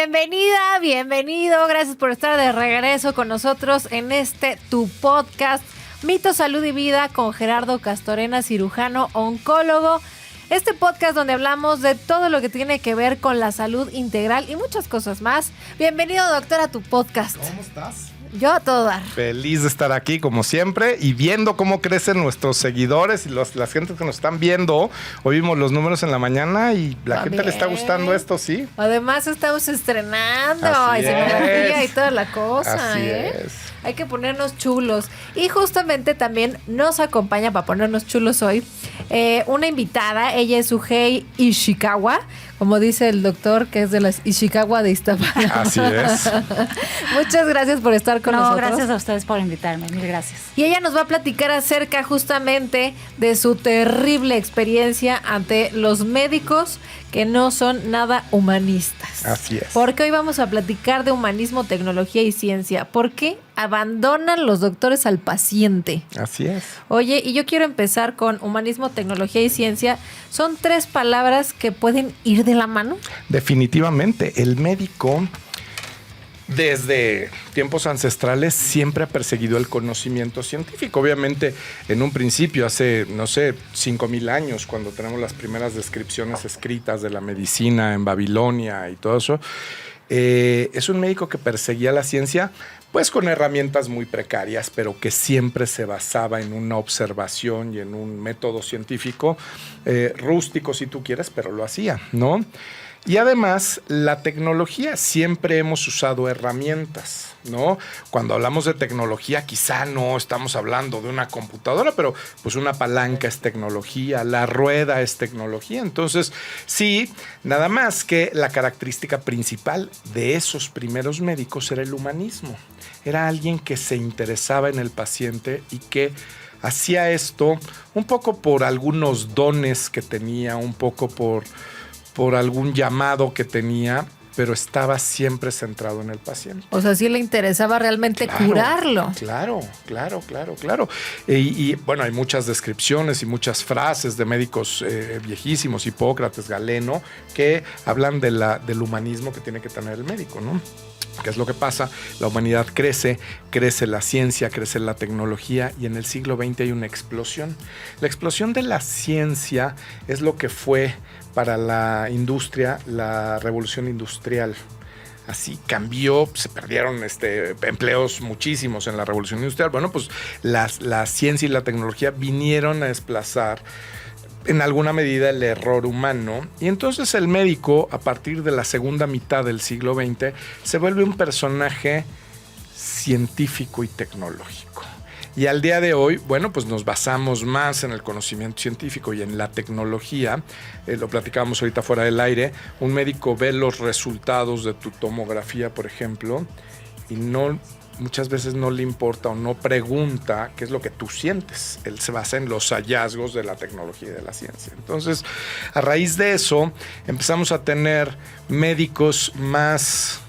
Bienvenida, bienvenido. Gracias por estar de regreso con nosotros en tu podcast Mito, Salud y Vida con Gerardo Castorena, cirujano oncólogo. Este podcast donde hablamos de todo lo que tiene que ver con la salud integral y muchas cosas más. Bienvenido, doctor, a tu podcast. ¿Cómo estás? Yo a todo dar. Feliz de estar aquí como siempre y viendo cómo crecen nuestros seguidores y las gentes que nos están viendo. Hoy vimos los números en la mañana y la gente le está gustando esto, ¿sí? Además estamos estrenando escenografía y toda la cosa. Así es. Hay que ponernos chulos. Y justamente también nos acompaña para ponernos chulos hoy una invitada. Ella es Sugei Ishikawa, como dice el doctor, que es de las Ishikawa de Iztapalapa. Así es. Muchas gracias por estar con nosotros. Gracias a ustedes por invitarme. Mil gracias. Y ella nos va a platicar acerca justamente de su terrible experiencia ante los médicos que no son nada humanistas. Así es. Porque hoy vamos a platicar de humanismo, tecnología y ciencia. ¿Por qué abandonan los doctores al paciente? Así es. Oye, y yo quiero empezar con humanismo, tecnología y ciencia. ¿Son tres palabras que pueden ir de la mano? Definitivamente. El médico, desde tiempos ancestrales, siempre ha perseguido el conocimiento científico. Obviamente, en un principio, hace, 5,000 años, cuando tenemos las primeras descripciones escritas de la medicina en Babilonia y todo eso, es un médico que perseguía la ciencia, pues con herramientas muy precarias, pero que siempre se basaba en una observación y en un método científico, rústico si tú quieres, pero lo hacía, ¿no? Y además, la tecnología, siempre hemos usado herramientas, ¿no? Cuando hablamos de tecnología, quizá no estamos hablando de una computadora, pero pues una palanca es tecnología, la rueda es tecnología. Entonces, sí, nada más que la característica principal de esos primeros médicos era el humanismo. Era alguien que se interesaba en el paciente y que hacía esto un poco por algunos dones que tenía, un poco por algún llamado que tenía, pero estaba siempre centrado en el paciente. O sea, sí le interesaba realmente curarlo. Claro. Y bueno, hay muchas descripciones y muchas frases de médicos viejísimos, Hipócrates, Galeno, que hablan del humanismo que tiene que tener el médico, ¿no? ¿Qué es lo que pasa? La humanidad crece la ciencia, crece la tecnología y en el siglo XX hay una explosión. La explosión de la ciencia es lo que fue para la industria la revolución industrial. Así cambió, se perdieron empleos muchísimos en la revolución industrial. Bueno, pues la ciencia y la tecnología vinieron a desplazar en alguna medida el error humano, y entonces el médico, a partir de la segunda mitad del siglo XX, se vuelve un personaje científico y tecnológico. Y al día de hoy, bueno, pues nos basamos más en el conocimiento científico y en la tecnología. Lo platicábamos ahorita fuera del aire. Un médico ve los resultados de tu tomografía, por ejemplo, y muchas veces no le importa o no pregunta qué es lo que tú sientes. Él se basa en los hallazgos de la tecnología y de la ciencia. Entonces, a raíz de eso, empezamos a tener médicos más,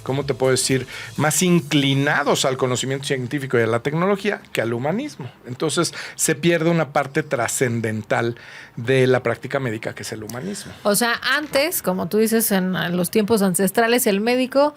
¿cómo te puedo decir? Más inclinados al conocimiento científico y a la tecnología que al humanismo. Entonces, se pierde una parte trascendental de la práctica médica, que es el humanismo. O sea, antes, como tú dices, en los tiempos ancestrales, el médico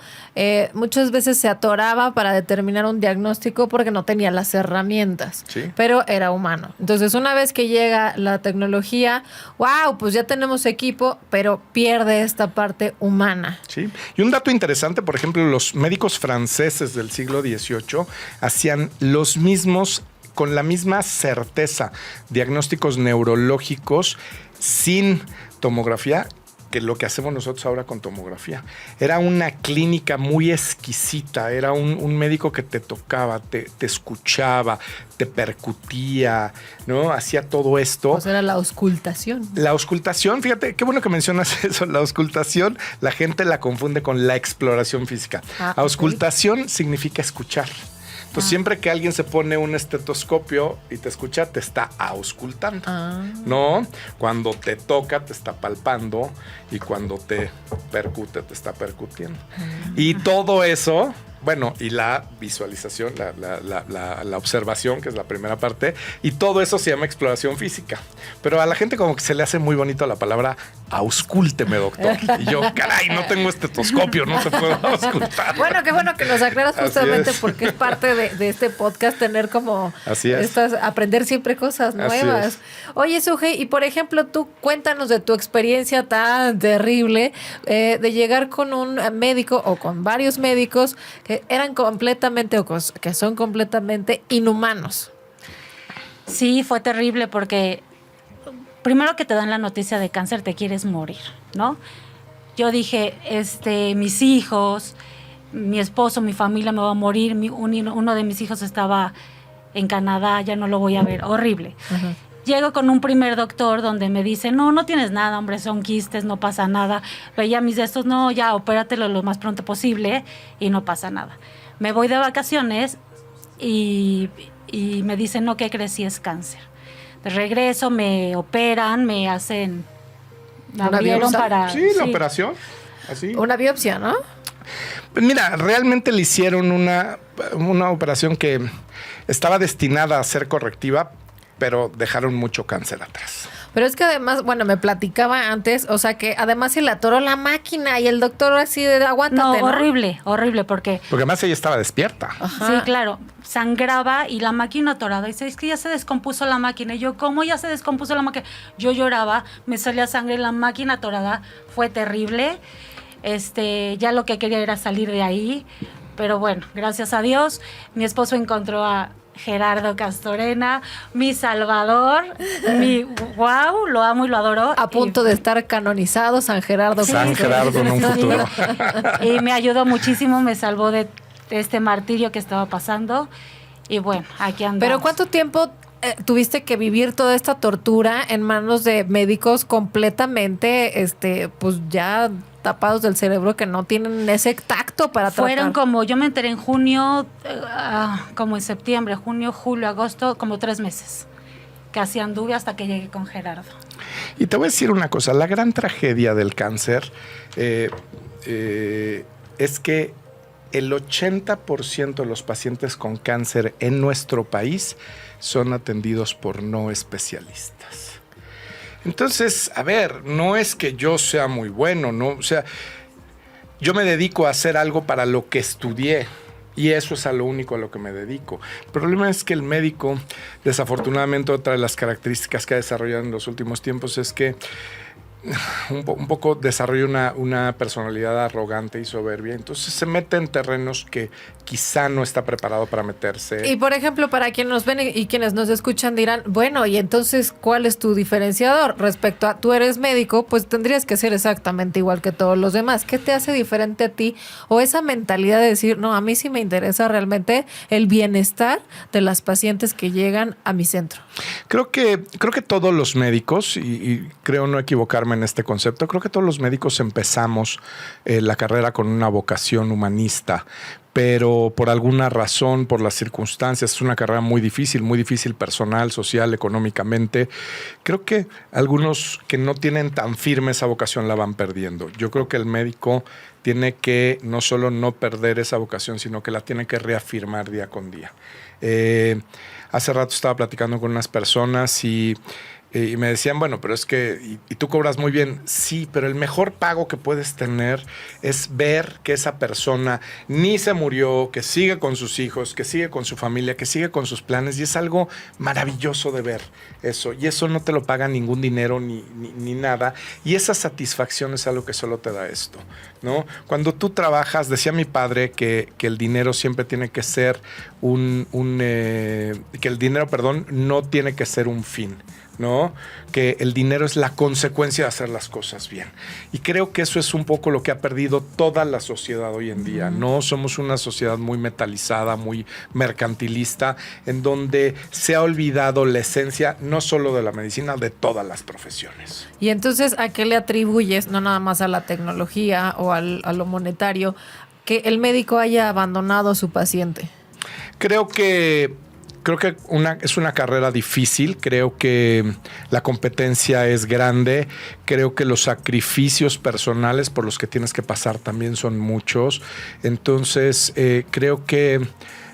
muchas veces se atoraba para determinar un diagnóstico porque no tenía las herramientas, ¿sí? Pero era humano. Entonces, una vez que llega la tecnología, wow, pues ya tenemos equipo, pero pierde esta parte humana. Sí. Y un dato interesante, por ejemplo, los médicos franceses del siglo XVIII hacían los mismos, con la misma certeza, diagnósticos neurológicos sin tomografía que lo que hacemos nosotros ahora con tomografía. Era una clínica muy exquisita, era un médico que te tocaba, te escuchaba, te percutía, ¿no? Hacía todo esto. O sea, era la auscultación. La auscultación, fíjate, qué bueno que mencionas eso. La auscultación, la gente la confunde con la exploración física. Auscultación significa escuchar. Entonces, siempre que alguien se pone un estetoscopio y te escucha, te está auscultando, ¿no? Cuando te toca, te está palpando, y cuando te percute, te está percutiendo. Y todo eso Bueno, y la visualización, la observación, que es la primera parte, y todo eso se llama exploración física. Pero a la gente como que se le hace muy bonito la palabra auscúlteme, doctor. Y yo, caray, no tengo estetoscopio, no te puedo auscultar. Bueno, qué bueno que nos aclaras justamente porque es parte de este podcast tener como aprender siempre cosas nuevas. Oye, Suje, y por ejemplo, tú cuéntanos de tu experiencia tan terrible de llegar con un médico o con varios médicos que eran completamente o que son completamente inhumanos. Sí, fue terrible porque primero que te dan la noticia de cáncer te quieres morir, ¿no? Yo dije, mis hijos, mi esposo, mi familia me va a morir, uno de mis hijos estaba en Canadá, ya no lo voy a ver, horrible. Uh-huh. Llego con un primer doctor donde me dice, no tienes nada, hombre, son quistes, no pasa nada. Veía mis de estos, no, ya, opératelo lo más pronto posible y no pasa nada. Me voy de vacaciones y me dicen, no, ¿qué crees? Si es cáncer. De regreso, me operan, me hacen... ¿Una biopsia? Sí, la operación. Así. Una biopsia, ¿no? Pues mira, realmente le hicieron una operación que estaba destinada a ser correctiva, pero dejaron mucho cáncer atrás. Pero es que además, bueno, me platicaba antes, o sea que además se le atoró la máquina y el doctor así de aguántate. No, horrible, porque además ella estaba despierta. Ajá. Sí, claro, sangraba y la máquina atorada. Y dice, es que ya se descompuso la máquina. Y yo, ¿cómo ya se descompuso la máquina? Yo lloraba, me salía sangre, la máquina atorada. Fue terrible. Ya lo que quería era salir de ahí. Pero bueno, gracias a Dios, mi esposo encontró a Gerardo Castorena, mi salvador, wow, lo amo y lo adoro. A punto de estar canonizado San Gerardo. San Gerardo en un futuro. Y me ayudó muchísimo, me salvó de este martirio que estaba pasando. Y bueno, aquí andamos. ¿Pero cuánto tiempo tuviste que vivir toda esta tortura en manos de médicos completamente, pues ya tapados del cerebro, que no tienen ese tacto para tratar? Fueron como, yo me enteré en junio, como en septiembre, junio, julio, agosto, como 3 meses. Casi anduve hasta que llegué con Gerardo. Y te voy a decir una cosa, la gran tragedia del cáncer es que el 80% de los pacientes con cáncer en nuestro país son atendidos por no especialistas. Entonces, a ver, no es que yo sea muy bueno, ¿no? O sea, yo me dedico a hacer algo para lo que estudié y eso es a lo único a lo que me dedico. El problema es que el médico, desafortunadamente, otra de las características que ha desarrollado en los últimos tiempos es que un poco desarrolla una personalidad arrogante y soberbia. Entonces se mete en terrenos que quizá no está preparado para meterse. Y por ejemplo, para quienes nos ven y quienes nos escuchan dirán, bueno, y entonces, ¿cuál es tu diferenciador? Respecto a tú eres médico, pues tendrías que ser exactamente igual que todos los demás. ¿Qué te hace diferente a ti? O esa mentalidad de decir, no, a mí sí me interesa realmente el bienestar de las pacientes que llegan a mi centro. Creo que todos los médicos, y creo no equivocarme en este concepto, creo que todos los médicos empezamos la carrera con una vocación humanista, pero por alguna razón, por las circunstancias, es una carrera muy difícil personal, social, económicamente. Creo que algunos que no tienen tan firme esa vocación la van perdiendo. Yo creo que el médico tiene que no solo no perder esa vocación, sino que la tiene que reafirmar día con día. Hace rato estaba platicando con unas personas y me decían, bueno, pero es que, y tú cobras muy bien. Sí, pero el mejor pago que puedes tener es ver que esa persona ni se murió, que sigue con sus hijos, que sigue con su familia, que sigue con sus planes. Y es algo maravilloso de ver eso. Y eso no te lo paga ningún dinero ni nada. Y esa satisfacción es algo que solo te da esto, ¿no? Cuando tú trabajas, decía mi padre que el dinero siempre tiene que ser que el dinero, no tiene que ser un fin, ¿no? Que el dinero es la consecuencia de hacer las cosas bien. Y creo que eso es un poco lo que ha perdido toda la sociedad hoy en día, ¿no? Somos una sociedad muy metalizada, muy mercantilista, en donde se ha olvidado la esencia no solo de la medicina, de todas las profesiones. Y entonces, ¿a qué le atribuyes, no nada más a la tecnología o a lo monetario, que el médico haya abandonado a su paciente? Creo que Creo que es una carrera difícil, creo que la competencia es grande, creo que los sacrificios personales por los que tienes que pasar también son muchos. Entonces, creo que...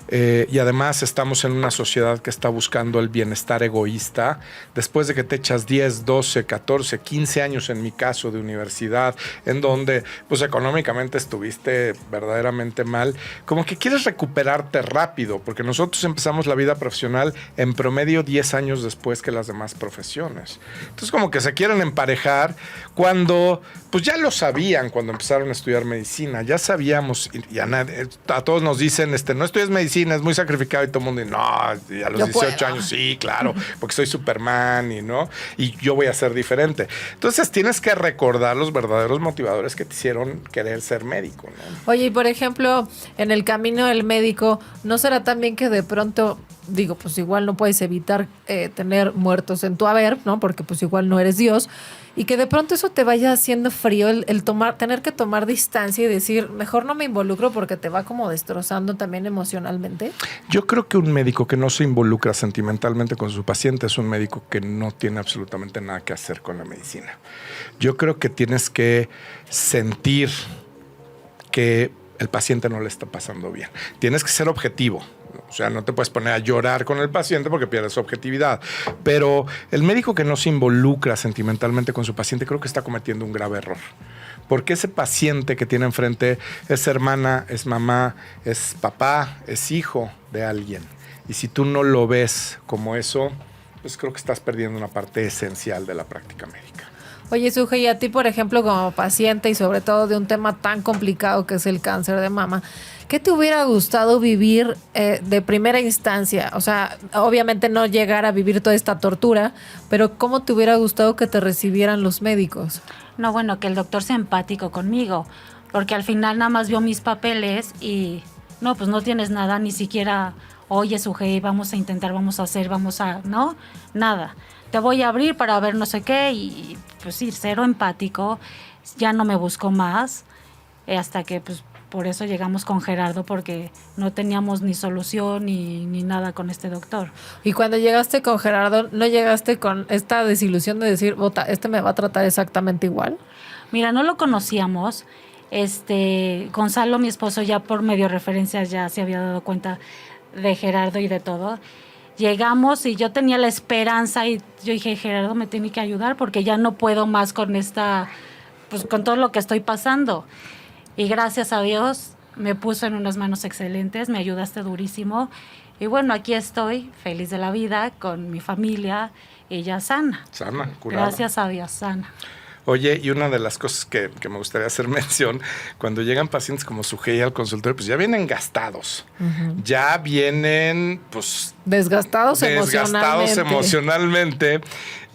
y además estamos en una sociedad que está buscando el bienestar egoísta. Después de que te echas 10, 12, 14, 15 años, en mi caso, de universidad, en donde pues económicamente estuviste verdaderamente mal, como que quieres recuperarte rápido, porque nosotros empezamos la vida profesional en promedio 10 años después que las demás profesiones. Entonces como que se quieren emparejar cuando pues ya lo sabían cuando empezaron a estudiar medicina, ya sabíamos, y a todos nos dicen, no estudies medicina, es muy sacrificado, y todo el mundo dice, no, y a los 18 años, sí, claro, porque soy Superman y yo voy a ser diferente. Entonces tienes que recordar los verdaderos motivadores que te hicieron querer ser médico, ¿no? Oye, y por ejemplo, en el camino del médico, ¿no será también que de pronto, digo, pues igual no puedes evitar tener muertos en tu haber, ¿no? Porque pues igual no eres Dios, y que de pronto eso te vaya haciendo frío, el tener que tomar distancia y decir, mejor no me involucro porque te va como destrozando también emocionalmente? Yo creo que un médico que no se involucra sentimentalmente con su paciente es un médico que no tiene absolutamente nada que hacer con la medicina. Yo creo que tienes que sentir que el paciente no le está pasando bien. Tienes que ser objetivo. O sea, no te puedes poner a llorar con el paciente porque pierdes objetividad. Pero el médico que no se involucra sentimentalmente con su paciente creo que está cometiendo un grave error. Porque ese paciente que tiene enfrente es hermana, es mamá, es papá, es hijo de alguien. Y si tú no lo ves como eso, pues creo que estás perdiendo una parte esencial de la práctica médica. Oye, Suje, y a ti, por ejemplo, como paciente y sobre todo de un tema tan complicado que es el cáncer de mama, ¿qué te hubiera gustado vivir de primera instancia? O sea, obviamente no llegar a vivir toda esta tortura, pero ¿cómo te hubiera gustado que te recibieran los médicos? No, bueno, que el doctor sea empático conmigo, porque al final nada más vio mis papeles y no, pues no tienes nada, ni siquiera, oye, Suje, vamos a intentar, no, nada. Te voy a abrir para ver no sé qué y pues sí, cero empático, ya no me buscó más, hasta que pues por eso llegamos con Gerardo, porque no teníamos ni solución ni nada con este doctor. Y cuando llegaste con Gerardo, ¿no llegaste con esta desilusión de decir, este me va a tratar exactamente igual? Mira, no lo conocíamos. Gonzalo, mi esposo, ya por medio referencias ya se había dado cuenta de Gerardo y de todo. Llegamos y yo tenía la esperanza y yo dije, Gerardo me tiene que ayudar porque ya no puedo más con con todo lo que estoy pasando. Y gracias a Dios me puso en unas manos excelentes, me ayudaste durísimo. Y bueno, aquí estoy, feliz de la vida, con mi familia, ella sana. Sana, curada. Gracias a Dios, sana. Oye, y una de las cosas que me gustaría hacer mención, cuando llegan pacientes como Sujei al consultorio, pues ya vienen gastados. Uh-huh. Ya vienen, pues... Desgastados emocionalmente.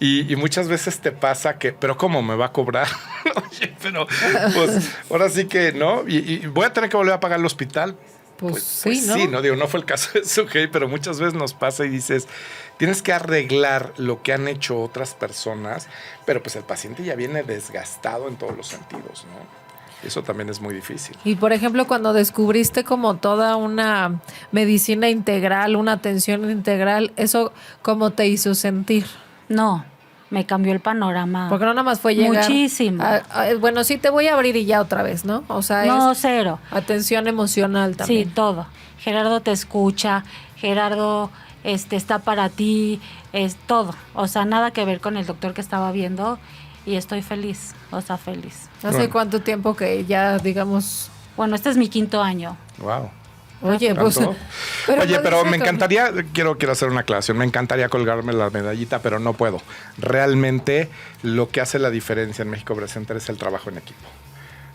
Y muchas veces te pasa que, ¿pero cómo me va a cobrar? Oye, pero pues ahora sí que, ¿no? Y voy a tener que volver a pagar el hospital. Pues sí, ¿no? Sí, no fue el caso de Sujei, pero muchas veces nos pasa y dices, tienes que arreglar lo que han hecho otras personas, pero pues el paciente ya viene desgastado en todos los sentidos, ¿no? Eso también es muy difícil. Y por ejemplo, cuando descubriste como toda una medicina integral, una atención integral, ¿eso cómo te hizo sentir? No, me cambió el panorama. Porque no nada más fue llegar. Muchísimo. Bueno, sí te voy a abrir y ya otra vez, ¿no? O sea, no, cero. Atención emocional también. Sí, todo. Gerardo te escucha, Gerardo está para ti, es todo. O sea, nada que ver con el doctor que estaba viendo y estoy feliz, feliz. ¿Hace cuánto tiempo que ya, digamos? Bueno, este es mi 5º año. Wow. Oye, pues... Pero me encantaría, quiero hacer una aclaración, me encantaría colgarme la medallita, pero no puedo. Realmente lo que hace la diferencia en México Breast Center es el trabajo en equipo.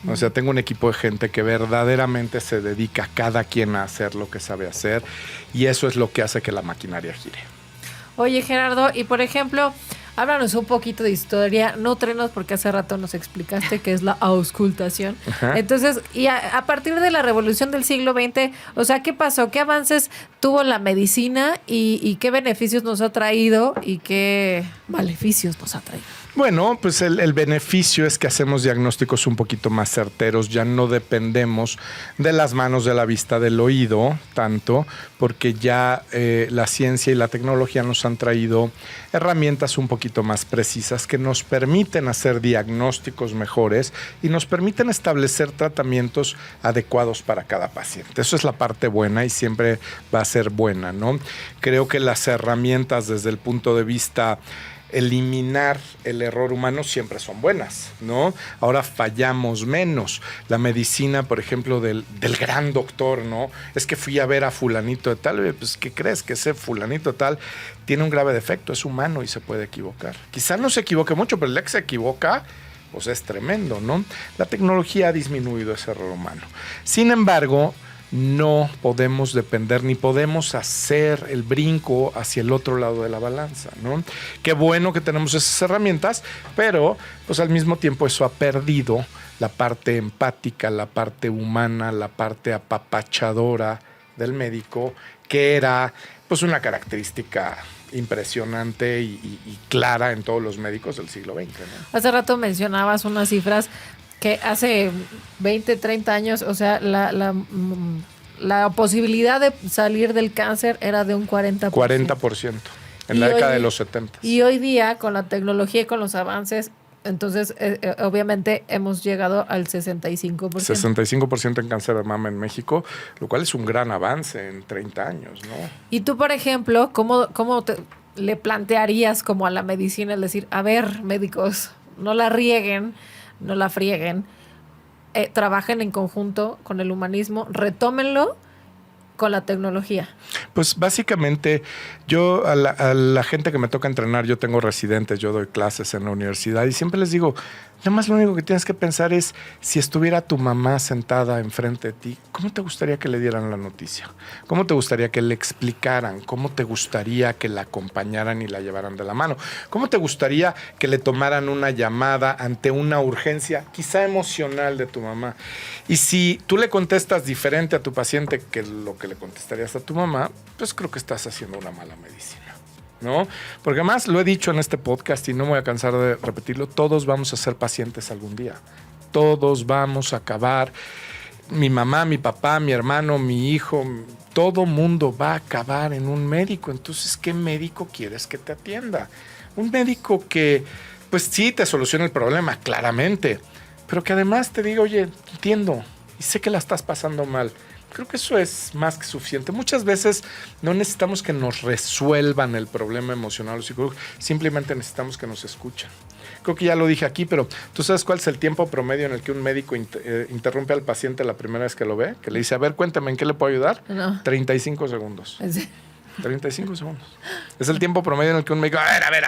O sea, tengo un equipo de gente que verdaderamente se dedica cada quien a hacer lo que sabe hacer y eso es lo que hace que la maquinaria gire. Oye, Gerardo, y por ejemplo, háblanos un poquito de historia, nútrenos porque hace rato nos explicaste qué es la auscultación. Ajá. Entonces, y a partir de la revolución del siglo XX, o sea, ¿qué pasó? ¿Qué avances tuvo la medicina y qué beneficios nos ha traído y qué maleficios nos ha traído? Bueno, pues el beneficio es que hacemos diagnósticos un poquito más certeros, ya no dependemos de las manos, de la vista, del oído, tanto, porque ya la ciencia y la tecnología nos han traído herramientas un poquito más precisas que nos permiten hacer diagnósticos mejores y nos permiten establecer tratamientos adecuados para cada paciente. Eso es la parte buena y siempre va a ser buena, ¿no? Creo que las herramientas desde el punto de vista eliminar el error humano siempre son buenas, ¿no? Ahora fallamos menos. La medicina, por ejemplo, del gran doctor, ¿no? Es que fui a ver a fulanito de tal, pues ¿qué crees? Que ese fulanito de tal tiene un grave defecto, es humano y se puede equivocar. Quizá no se equivoque mucho, pero el que se equivoca, pues es tremendo, ¿no? La tecnología ha disminuido ese error humano. Sin embargo, no podemos depender ni podemos hacer el brinco hacia el otro lado de la balanza, ¿no? Qué bueno que tenemos esas herramientas, pero pues al mismo tiempo eso ha perdido la parte empática, la parte humana, la parte apapachadora del médico, que era pues una característica impresionante y clara en todos los médicos del siglo XX, ¿no? Hace rato mencionabas unas cifras que hace 20, 30 años, o sea, la posibilidad de salir del cáncer era de un 40%. 40% en la década de los 70. Y hoy día, con la tecnología y con los avances, entonces, obviamente, hemos llegado al 65%. 65% en cáncer de mama en México, lo cual es un gran avance en 30 años, ¿no? Y tú, por ejemplo, ¿cómo le plantearías como a la medicina el decir, a ver, médicos, no la rieguen, no la frieguen, trabajen en conjunto con el humanismo, retómenlo con la tecnología? Pues básicamente yo a la gente que me toca entrenar, yo tengo residentes, yo doy clases en la universidad y siempre les digo, nada más lo único que tienes que pensar es si estuviera tu mamá sentada enfrente de ti, ¿cómo te gustaría que le dieran la noticia? ¿Cómo te gustaría que le explicaran? ¿Cómo te gustaría que la acompañaran y la llevaran de la mano? ¿Cómo te gustaría que le tomaran una llamada ante una urgencia, quizá emocional, de tu mamá? Y si tú le contestas diferente a tu paciente que lo que le contestarías a tu mamá, pues creo que estás haciendo una mala medicina, ¿no? Porque además lo he dicho en este podcast y no me voy a cansar de repetirlo, todos vamos a ser pacientes algún día. Todos vamos a acabar. Mi mamá, mi papá, mi hermano, mi hijo, todo mundo va a acabar en un médico. Entonces, ¿qué médico quieres que te atienda? Un médico que, pues sí, te soluciona el problema, claramente, pero que además te diga, oye, entiendo y sé que la estás pasando mal. Creo que eso es más que suficiente. Muchas veces no necesitamos que nos resuelvan el problema emocional o psicológico, simplemente necesitamos que nos escuchen. Creo que ya lo dije aquí, pero ¿tú sabes cuál es el tiempo promedio en el que un médico interrumpe al paciente la primera vez que lo ve? Que le dice, a ver, cuéntame, ¿en qué le puedo ayudar? No. 35 segundos. Sí. 35 segundos. Es el tiempo promedio en el que un médico, a ver.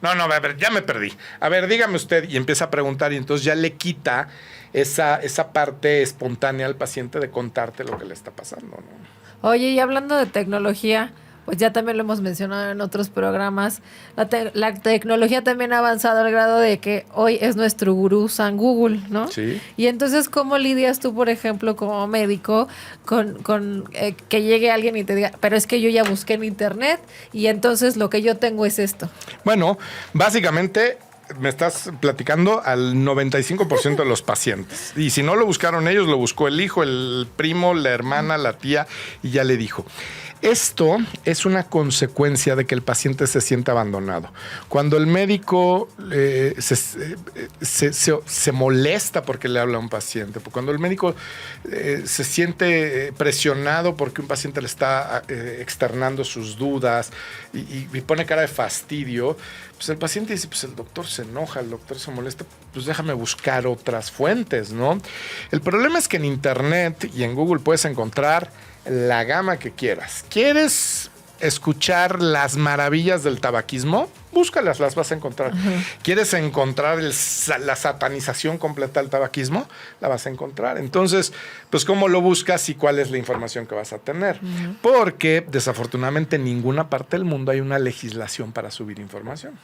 No, a ver, ya me perdí. A ver, dígame usted. Y empieza a preguntar y entonces ya le quita esa parte espontánea al paciente de contarte lo que le está pasando, ¿no? Oye, y hablando de tecnología, pues ya también lo hemos mencionado en otros programas, la tecnología también ha avanzado al grado de que hoy es nuestro gurú San Google, ¿no? Sí. Y entonces, ¿cómo lidias tú, por ejemplo, como médico, con que llegue alguien y te diga, pero es que yo ya busqué en internet y entonces lo que yo tengo es esto? Bueno, básicamente me estás platicando al 95% de los pacientes. Y si no lo buscaron ellos, lo buscó el hijo, el primo, la hermana, la tía, y ya le dijo. Esto es una consecuencia de que el paciente se siente abandonado. Cuando el médico se molesta porque le habla a un paciente, cuando el médico se siente presionado porque un paciente le está externando sus dudas y pone cara de fastidio, pues el paciente dice, pues el doctor se enoja, el doctor se molesta, pues déjame buscar otras fuentes, ¿no? El problema es que en Internet y en Google puedes encontrar la gama que quieras. ¿Quieres escuchar las maravillas del tabaquismo? Búscalas, las vas a encontrar. Uh-huh. ¿Quieres encontrar la satanización completa del tabaquismo? La vas a encontrar. Entonces, pues ¿cómo lo buscas y cuál es la información que vas a tener? Uh-huh. Porque desafortunadamente en ninguna parte del mundo hay una legislación para subir información.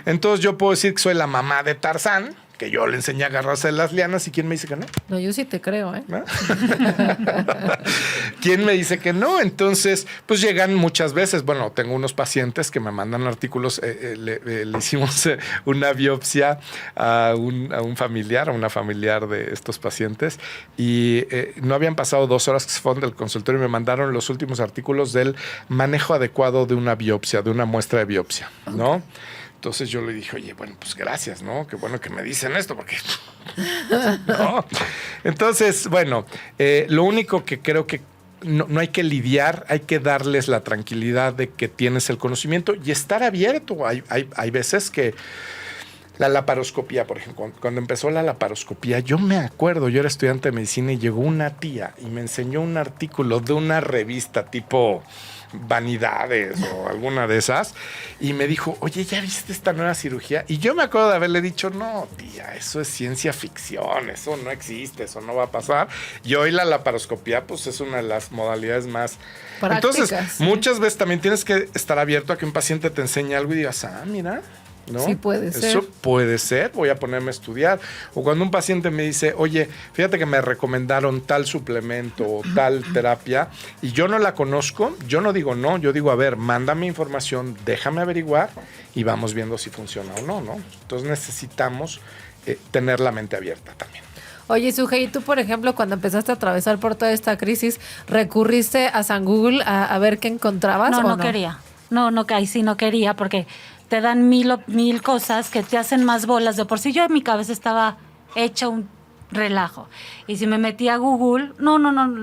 Entonces yo puedo decir que soy la mamá de Tarzán, que yo le enseñé a agarrarse de las lianas y ¿quién me dice que no? No, yo sí te creo, ¿eh? ¿No? ¿Quién me dice que no? Entonces, pues llegan muchas veces. Bueno, tengo unos pacientes que me mandan artículos. Le hicimos una biopsia a un familiar, a una familiar de estos pacientes y no habían pasado 2 horas que se fueron del consultorio y me mandaron los últimos artículos del manejo adecuado de una biopsia, de una muestra de biopsia, ¿no? Entonces yo le dije, oye, bueno, pues gracias, ¿no? Qué bueno que me dicen esto, porque... ¿no? Entonces, bueno, lo único que creo que no hay que lidiar, hay que darles la tranquilidad de que tienes el conocimiento y estar abierto. Hay veces que la laparoscopía, por ejemplo, cuando empezó la laparoscopía, yo me acuerdo, yo era estudiante de medicina y llegó una tía y me enseñó un artículo de una revista tipo Vanidades o alguna de esas y me dijo, oye, ¿ya viste esta nueva cirugía? Y yo me acuerdo de haberle dicho, no, tía, eso es ciencia ficción, eso no existe, eso no va a pasar. Y hoy la laparoscopía pues es una de las modalidades más prácticas. Entonces, muchas veces también tienes que estar abierto a que un paciente te enseñe algo y digas, mira, ¿no? Sí puede ser. Eso puede ser, voy a ponerme a estudiar. O cuando un paciente me dice, oye, fíjate que me recomendaron tal suplemento o tal terapia y yo no la conozco, yo no digo no, yo digo, a ver, mándame información, déjame averiguar y vamos viendo si funciona o no, ¿no? Entonces necesitamos tener la mente abierta también. Oye, Sujei, tú, por ejemplo, cuando empezaste a atravesar por toda esta crisis, ¿recurriste a San Google a ver qué encontrabas? No quería. No, ahí sí no quería porque te dan mil cosas que te hacen más bolas. De por sí yo en mi cabeza estaba hecha un relajo. Y si me metí a Google, no,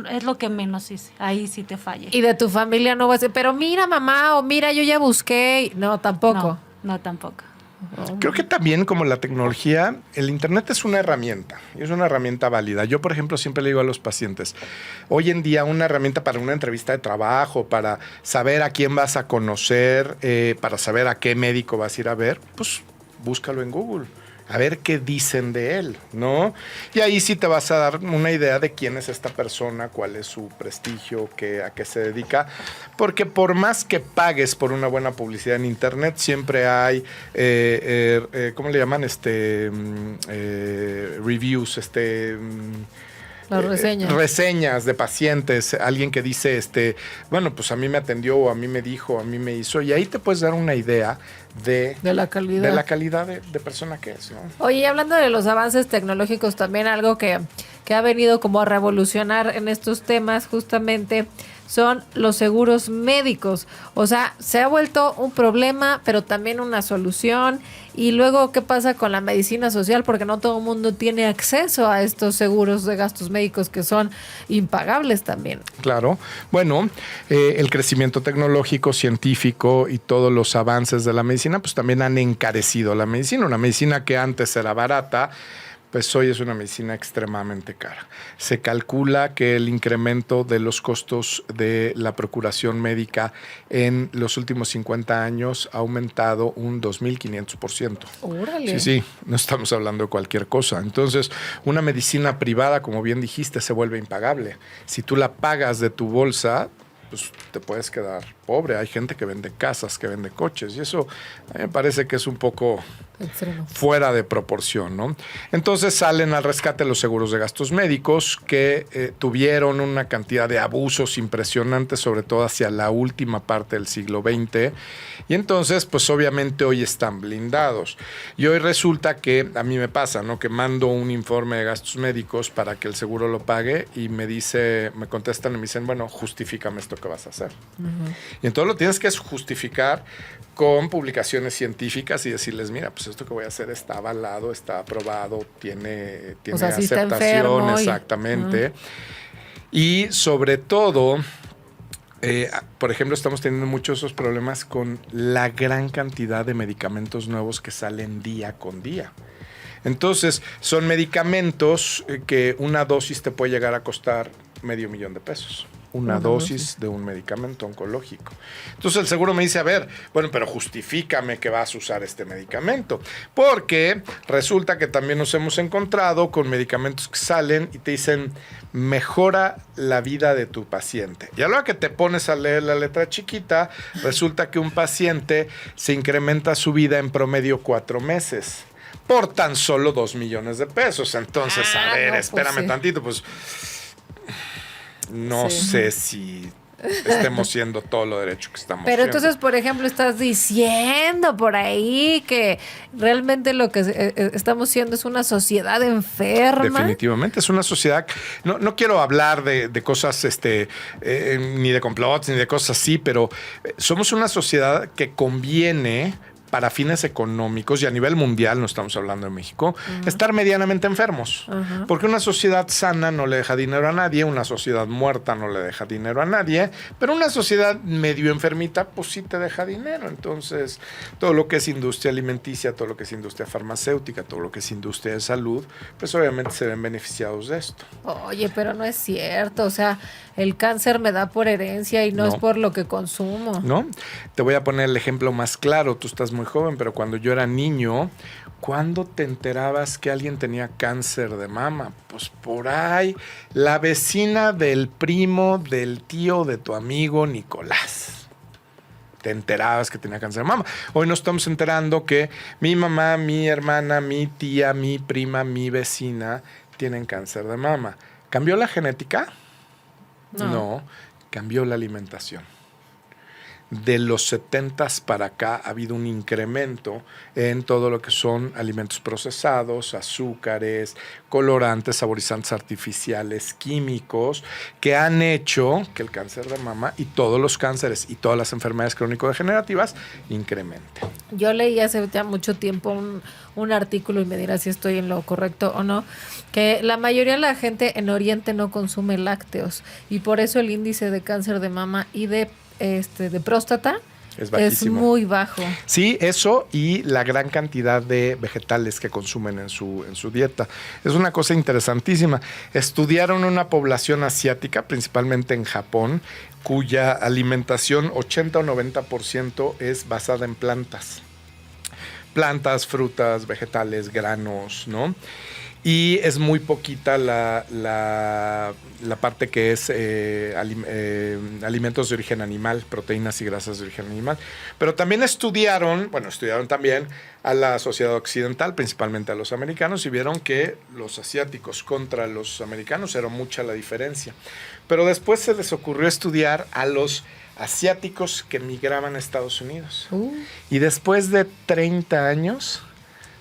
es lo que menos hice. Ahí sí te fallé. Y de tu familia no vas a decir, pero mira, mamá, o mira, yo ya busqué. No, tampoco. No, tampoco. Creo que también como la tecnología, el internet es una herramienta, y es una herramienta válida. Yo, por ejemplo, siempre le digo a los pacientes, hoy en día una herramienta para una entrevista de trabajo, para saber a quién vas a conocer, para saber a qué médico vas a ir a ver, pues búscalo en Google. A ver qué dicen de él, ¿no? Y ahí sí te vas a dar una idea de quién es esta persona, cuál es su prestigio, a qué se dedica. Porque por más que pagues por una buena publicidad en internet, siempre hay, ¿cómo le llaman? Reviews, las reseñas. Reseñas de pacientes, alguien que dice, bueno, pues a mí me atendió, o a mí me dijo, a mí me hizo, y ahí te puedes dar una idea de la calidad de persona que es, ¿no? Oye, y hablando de los avances tecnológicos, también algo que ha venido como a revolucionar en estos temas justamente son los seguros médicos. O sea, se ha vuelto un problema, pero también una solución. Y luego, ¿qué pasa con la medicina social? Porque no todo el mundo tiene acceso a estos seguros de gastos médicos que son impagables también. Claro. Bueno, el crecimiento tecnológico, científico y todos los avances de la medicina, pues también han encarecido la medicina. Una medicina que antes era barata, pues hoy es una medicina extremadamente cara. Se calcula que el incremento de los costos de la procuración médica en los últimos 50 años ha aumentado un 2.500%. ¡Órale! Sí, no estamos hablando de cualquier cosa. Entonces, una medicina privada, como bien dijiste, se vuelve impagable. Si tú la pagas de tu bolsa, pues te puedes quedar pobre. Hay gente que vende casas, que vende coches, y eso a mí me parece que es un poco extremo, fuera de proporción, ¿no? Entonces salen al rescate los seguros de gastos médicos que tuvieron una cantidad de abusos impresionantes, sobre todo hacia la última parte del siglo XX, y entonces pues obviamente hoy están blindados. Y hoy resulta que a mí me pasa, ¿no? Que mando un informe de gastos médicos para que el seguro lo pague y me contestan y me dicen, bueno, justifícame esto que vas a hacer. Uh-huh. Y entonces lo tienes que justificar con publicaciones científicas y decirles, mira, pues esto que voy a hacer está avalado, está aprobado, tiene o sea, si aceptación, exactamente. Y sobre todo, por ejemplo, estamos teniendo muchos esos problemas con la gran cantidad de medicamentos nuevos que salen día con día. Entonces, son medicamentos que una dosis te puede llegar a costar $500,000. Una dosis de un medicamento oncológico. Entonces el seguro me dice, a ver, bueno, pero justifícame que vas a usar este medicamento. Porque resulta que también nos hemos encontrado con medicamentos que salen y te dicen, mejora la vida de tu paciente. Y a la hora que te pones a leer la letra chiquita, resulta que un paciente se incrementa su vida en promedio 4 meses. por tan solo 2 millones de pesos. Entonces, a ver, no, espérame pues sí. tantito, pues no Sí. sé si estemos siendo todo lo derecho que estamos Pero siendo. entonces, por ejemplo, estás diciendo por ahí que realmente lo que estamos siendo es una sociedad enferma. Definitivamente, es una sociedad. No quiero hablar de cosas, ni de complots, ni de cosas así, pero somos una sociedad que conviene para fines económicos y a nivel mundial, no estamos hablando de México, estar medianamente enfermos. Porque una sociedad sana no le deja dinero a nadie, una sociedad muerta no le deja dinero a nadie, pero una sociedad medio enfermita, pues sí te deja dinero. Entonces, todo lo que es industria alimenticia, todo lo que es industria farmacéutica, todo lo que es industria de salud, pues obviamente se ven beneficiados de esto. Oye, pero no es cierto. O sea, el cáncer me da por herencia y no es por lo que consumo. ¿No? Te voy a poner el ejemplo más claro. Tú estás muy joven, pero cuando yo era niño, ¿cuándo te enterabas que alguien tenía cáncer de mama? Pues por ahí, la vecina del primo, del tío de tu amigo Nicolás. Te enterabas que tenía cáncer de mama. Hoy nos estamos enterando que mi mamá, mi hermana, mi tía, mi prima, mi vecina tienen cáncer de mama. ¿Cambió la genética? No, cambió la alimentación. De los 70s para acá ha habido un incremento en todo lo que son alimentos procesados, azúcares, colorantes, saborizantes artificiales, químicos, que han hecho que el cáncer de mama y todos los cánceres y todas las enfermedades crónico-degenerativas incrementen. Yo leí hace ya mucho tiempo un artículo, y me dirá si estoy en lo correcto o no, que la mayoría de la gente en Oriente no consume lácteos y por eso el índice de cáncer de mama y de próstata es muy bajo. Sí, eso y la gran cantidad de vegetales que consumen en su dieta. Es una cosa interesantísima. Estudiaron una población asiática, principalmente en Japón, cuya alimentación 80 o 90% es basada en plantas. Plantas, frutas, vegetales, granos, ¿no? Y es muy poquita la parte que es alimentos de origen animal, proteínas y grasas de origen animal. Pero también estudiaron también a la sociedad occidental, principalmente a los americanos, y vieron que los asiáticos contra los americanos era mucha la diferencia. Pero después se les ocurrió estudiar a los asiáticos que migraban a Estados Unidos. Y después de 30 años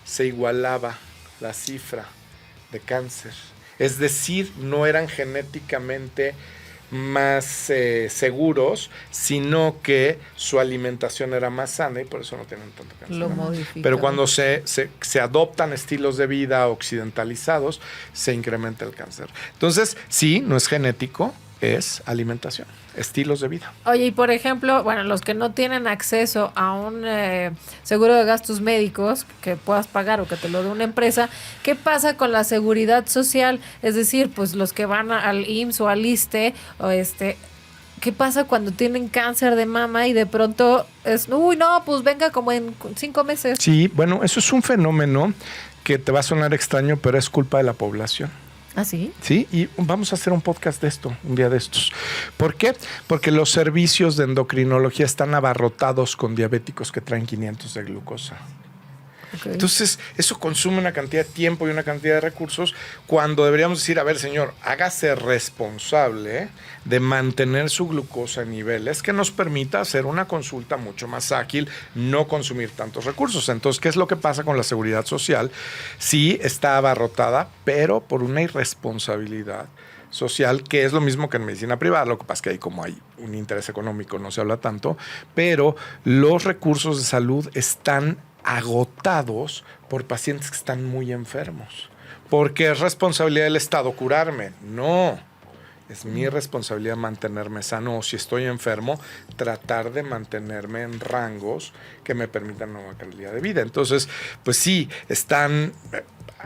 se igualaba la cifra de cáncer. Es decir, no eran genéticamente más seguros, sino que su alimentación era más sana y por eso no tienen tanto cáncer. Lo modifican. Pero cuando se adoptan estilos de vida occidentalizados, se incrementa el cáncer. Entonces, sí, no es genético, es alimentación, estilos de vida. Oye, y por ejemplo, bueno, los que no tienen acceso a un seguro de gastos médicos que puedas pagar o que te lo dé una empresa, ¿qué pasa con la seguridad social? Es decir, pues los que van al IMSS o al ISSSTE o ¿qué pasa cuando tienen cáncer de mama y de pronto pues venga como en 5 meses? Sí, bueno, eso es un fenómeno que te va a sonar extraño, pero es culpa de la población. ¿Ah, sí? Sí, y vamos a hacer un podcast de esto, un día de estos. ¿Por qué? Porque los servicios de endocrinología están abarrotados con diabéticos que traen 500 de glucosa. Okay. Entonces, eso consume una cantidad de tiempo y una cantidad de recursos cuando deberíamos decir, a ver, señor, hágase responsable de mantener su glucosa en niveles que nos permita hacer una consulta mucho más ágil, no consumir tantos recursos. Entonces, ¿qué es lo que pasa con la seguridad social? Sí, está abarrotada, pero por una irresponsabilidad social, que es lo mismo que en medicina privada. Lo que pasa es que ahí, como hay un interés económico, no se habla tanto, pero los recursos de salud están agotados por pacientes que están muy enfermos. Porque es responsabilidad del Estado curarme. No, es mi responsabilidad mantenerme sano, o si estoy enfermo, tratar de mantenerme en rangos que me permitan una calidad de vida. Entonces, pues sí, están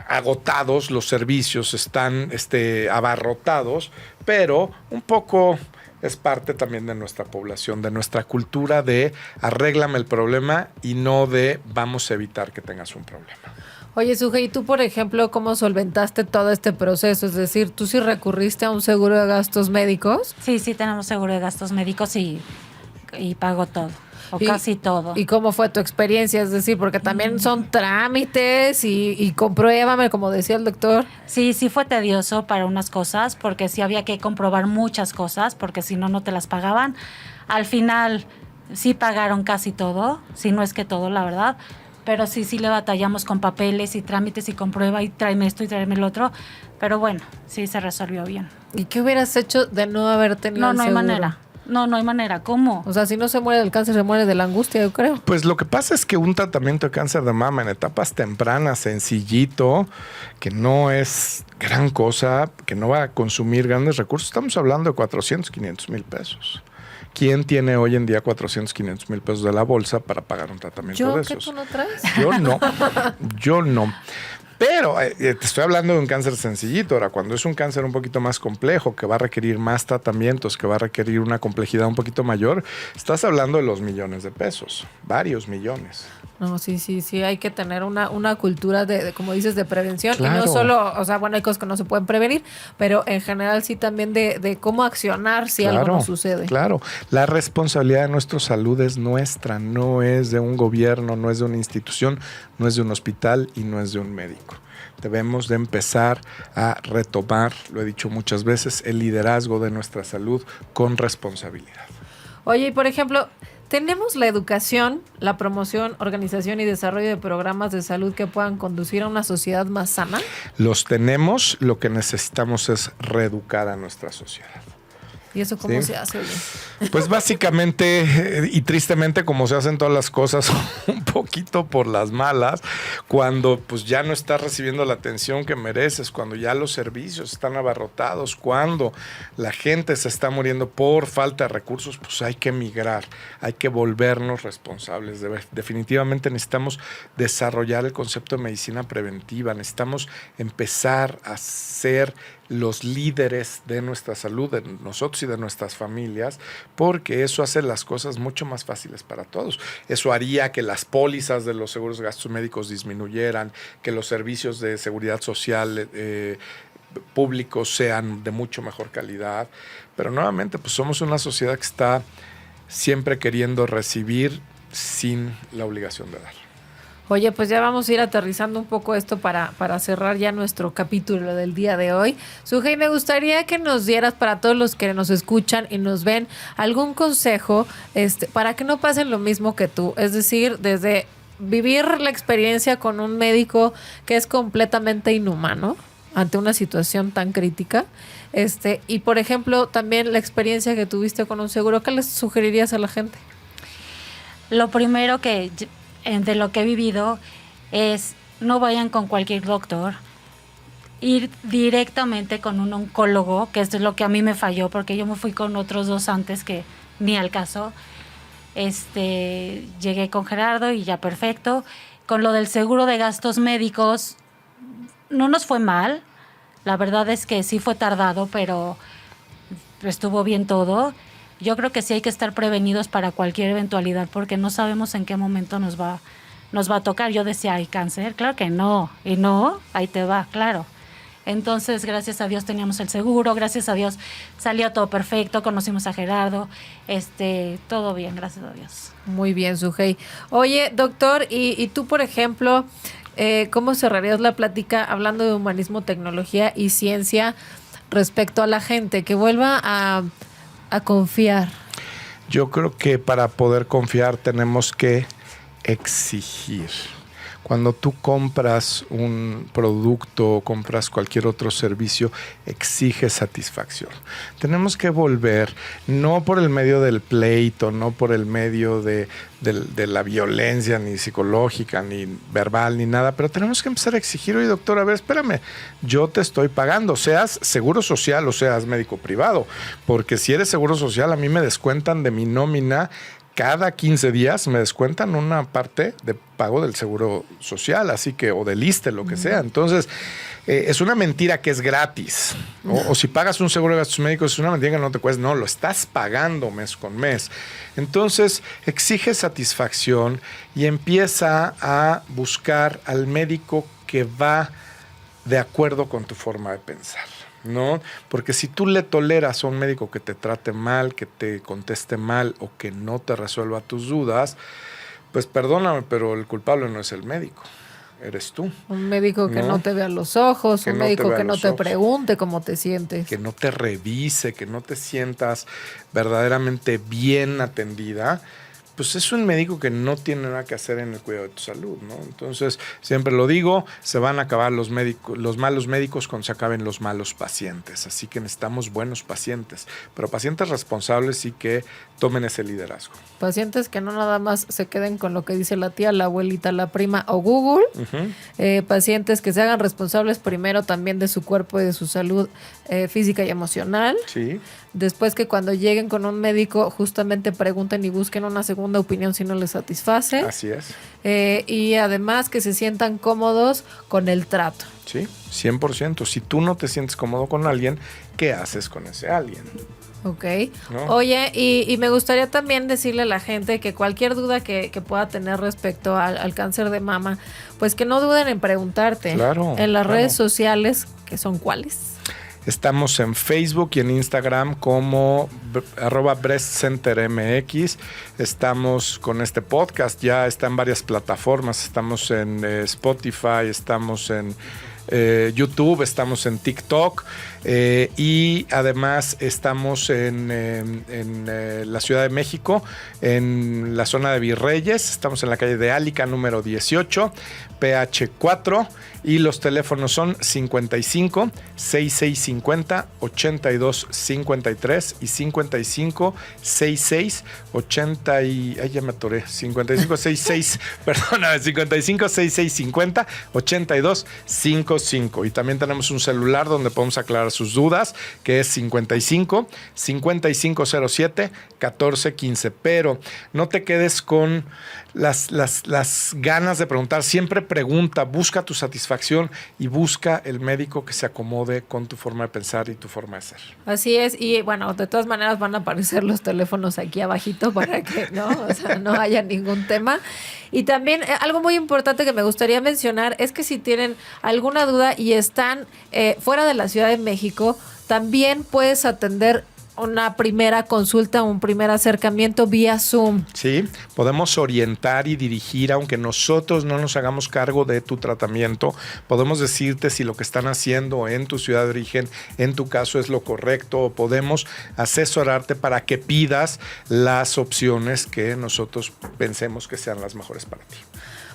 agotados los servicios, están abarrotados, pero un poco es parte también de nuestra población, de nuestra cultura de arréglame el problema y no de vamos a evitar que tengas un problema. Oye, Suje, ¿y tú, por ejemplo, cómo solventaste todo este proceso? Es decir, ¿tú sí recurriste a un seguro de gastos médicos? Sí, tenemos seguro de gastos médicos y pago todo. o casi todo. ¿Y cómo fue tu experiencia? Es decir, porque también son trámites y compruébame, como decía el doctor. Sí fue tedioso para unas cosas, porque sí había que comprobar muchas cosas, porque si no, no te las pagaban. Al final sí pagaron casi todo, si no es que todo, la verdad. Pero sí le batallamos con papeles y trámites y comprueba y tráeme esto y tráeme el otro. Pero bueno, sí se resolvió bien. ¿Y qué hubieras hecho de no haber tenido el No hay seguro? manera. No hay manera. ¿Cómo? O sea, si no se muere del cáncer, se muere de la angustia, yo creo. Pues lo que pasa es que un tratamiento de cáncer de mama en etapas tempranas, sencillito, que no es gran cosa, que no va a consumir grandes recursos, estamos hablando de 400, 500 mil pesos. ¿Quién tiene hoy en día 400, 500 mil pesos de la bolsa para pagar un tratamiento de esos? ¿Yo que tú no traes? Yo no. Pero te estoy hablando de un cáncer sencillito. Ahora, cuando es un cáncer un poquito más complejo, que va a requerir más tratamientos, que va a requerir una complejidad un poquito mayor, estás hablando de los millones de pesos, varios millones. No, sí, hay que tener una cultura de, como dices, de prevención. Claro. Y no solo, o sea, bueno, hay cosas que no se pueden prevenir, pero en general sí también de cómo accionar si algo no sucede. Claro, la responsabilidad de nuestra salud es nuestra, no es de un gobierno, no es de una institución, no es de un hospital y no es de un médico. Debemos de empezar a retomar, lo he dicho muchas veces, el liderazgo de nuestra salud con responsabilidad. Oye, y por ejemplo, ¿tenemos la educación, la promoción, organización y desarrollo de programas de salud que puedan conducir a una sociedad más sana? Los tenemos, lo que necesitamos es reeducar a nuestra sociedad. ¿Y eso cómo ¿Sí? se hace, oye? Pues básicamente y tristemente, como se hacen todas las cosas, un poquito por las malas, cuando pues ya no estás recibiendo la atención que mereces, cuando ya los servicios están abarrotados, cuando la gente se está muriendo por falta de recursos, pues hay que migrar, hay que volvernos responsables. Definitivamente necesitamos desarrollar el concepto de medicina preventiva, necesitamos empezar a ser los líderes de nuestra salud, de nosotros y de nuestras familias, porque eso hace las cosas mucho más fáciles para todos. Eso haría que las pólizas de los seguros de gastos médicos disminuyeran, que los servicios de seguridad social públicos sean de mucho mejor calidad. Pero nuevamente, pues somos una sociedad que está siempre queriendo recibir sin la obligación de dar. Oye, pues ya vamos a ir aterrizando un poco esto para cerrar ya nuestro capítulo del día de hoy. Sujei, me gustaría que nos dieras, para todos los que nos escuchan y nos ven, algún consejo para que no pasen lo mismo que tú. Es decir, desde vivir la experiencia con un médico que es completamente inhumano ante una situación tan crítica. Y, por ejemplo, también la experiencia que tuviste con un seguro. ¿Qué les sugerirías a la gente? Lo primero de lo que he vivido es no vayan con cualquier doctor, ir directamente con un oncólogo, que esto es lo que a mí me falló, porque yo me fui con otros dos antes que ni al caso. Llegué con Gerardo y ya perfecto. Con lo del seguro de gastos médicos no nos fue mal, la verdad es que sí fue tardado, pero estuvo bien todo. Yo creo que sí hay que estar prevenidos para cualquier eventualidad, porque no sabemos en qué momento nos va a tocar. Yo decía, ¿hay cáncer? Claro que no. Y no, ahí te va, claro. Entonces, gracias a Dios teníamos el seguro, gracias a Dios salió todo perfecto, conocimos a Gerardo, todo bien, gracias a Dios. Muy bien, Sujei. Oye, doctor, y tú, por ejemplo, ¿cómo cerrarías la plática hablando de humanismo, tecnología y ciencia respecto a la gente que vuelva a confiar? Yo creo que para poder confiar tenemos que exigir. Cuando tú compras un producto o compras cualquier otro servicio, exige satisfacción. Tenemos que volver, no por el medio del pleito, no por el medio de la violencia, ni psicológica, ni verbal, ni nada, pero tenemos que empezar a exigir, oye, doctor, a ver, espérame, yo te estoy pagando, seas seguro social o seas médico privado, porque si eres seguro social, a mí me descuentan de mi nómina. Cada 15 días me descuentan una parte de pago del seguro social, así que, o del ISSSTE, lo que sea. Entonces, es una mentira que es gratis. O si pagas un seguro de gastos médicos, es una mentira que no te cuesta. No, lo estás pagando mes con mes. Entonces, exige satisfacción y empieza a buscar al médico que va de acuerdo con tu forma de pensar. ¿no? Porque si tú le toleras a un médico que te trate mal, que te conteste mal o que no te resuelva tus dudas, pues perdóname, pero el culpable no es el médico, eres tú. Un médico que no te vea los ojos, un médico que no te pregunte cómo te sientes. Que no te revise, que no te sientas verdaderamente bien atendida. Pues es un médico que no tiene nada que hacer en el cuidado de tu salud, ¿no? Entonces, siempre lo digo, se van a acabar los malos médicos cuando se acaben los malos pacientes. Así que necesitamos buenos pacientes, pero pacientes responsables y que tomen ese liderazgo. Pacientes que no nada más se queden con lo que dice la tía, la abuelita, la prima o Google. Pacientes que se hagan responsables primero también de su cuerpo y de su salud física y emocional. Sí. Después que cuando lleguen con un médico justamente pregunten y busquen una segunda opinión si no les satisface. Así es. Y además que se sientan cómodos con el trato. Sí, 100%. Si tú no te sientes cómodo con alguien, ¿qué haces con ese alguien? Ok. ¿No? Oye, y me gustaría también decirle a la gente que cualquier duda que pueda tener respecto al cáncer de mama, pues que no duden en preguntarte. Claro. En las redes sociales, que son ¿cuáles? Estamos en Facebook y en Instagram como @BreastCenterMX. Estamos con este podcast, ya está en varias plataformas. Estamos en Spotify, estamos en YouTube, estamos en TikTok y además estamos en la Ciudad de México, en la zona de Virreyes. Estamos en la calle de Álica número 18, PH 4, y los teléfonos son 55 6650 82 53 y 55 66 80 y ay, ya me atoré, 55 66 perdóname, 55 66 50 82 55. Y también tenemos un celular donde podemos aclarar sus dudas, que es 55 5507 1415. Pero no te quedes con las ganas de preguntar. Siempre pregunta, busca tu satisfacción y busca el médico que se acomode con tu forma de pensar y tu forma de ser. Así es, y bueno, de todas maneras van a aparecer los teléfonos aquí abajito para que no haya ningún tema. Y también algo muy importante que me gustaría mencionar es que si tienen alguna duda y están fuera de la Ciudad de México, también puedes atender una primera consulta, un primer acercamiento vía Zoom. Sí, podemos orientar y dirigir, aunque nosotros no nos hagamos cargo de tu tratamiento. Podemos decirte si lo que están haciendo en tu ciudad de origen, en tu caso, es lo correcto, o podemos asesorarte para que pidas las opciones que nosotros pensemos que sean las mejores para ti.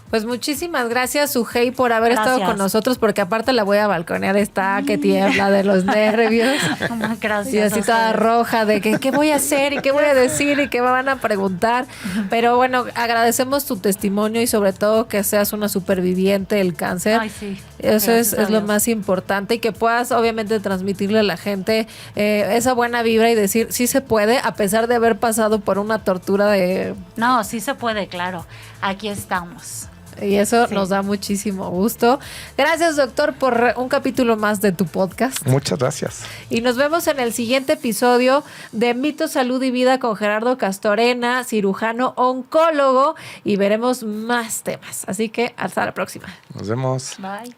Pues muchísimas gracias, Sujei, por haber estado con nosotros, porque aparte la voy a balconear, está que tiembla de los nervios. Gracias. Y así toda roja de que qué voy a hacer y qué voy a decir y qué me van a preguntar. Pero bueno, agradecemos tu testimonio y sobre todo que seas una superviviente del cáncer. Ay, sí. Eso es lo más importante, y que puedas obviamente transmitirle a la gente esa buena vibra y decir sí se puede, a pesar de haber pasado por una tortura de... No, sí se puede, claro. Aquí estamos. Y eso nos da muchísimo gusto. Gracias, doctor, por un capítulo más de tu podcast. Muchas gracias. Y nos vemos en el siguiente episodio de Mito, Salud y Vida con Gerardo Castorena, cirujano oncólogo, y veremos más temas. Así que hasta la próxima. Nos vemos. Bye.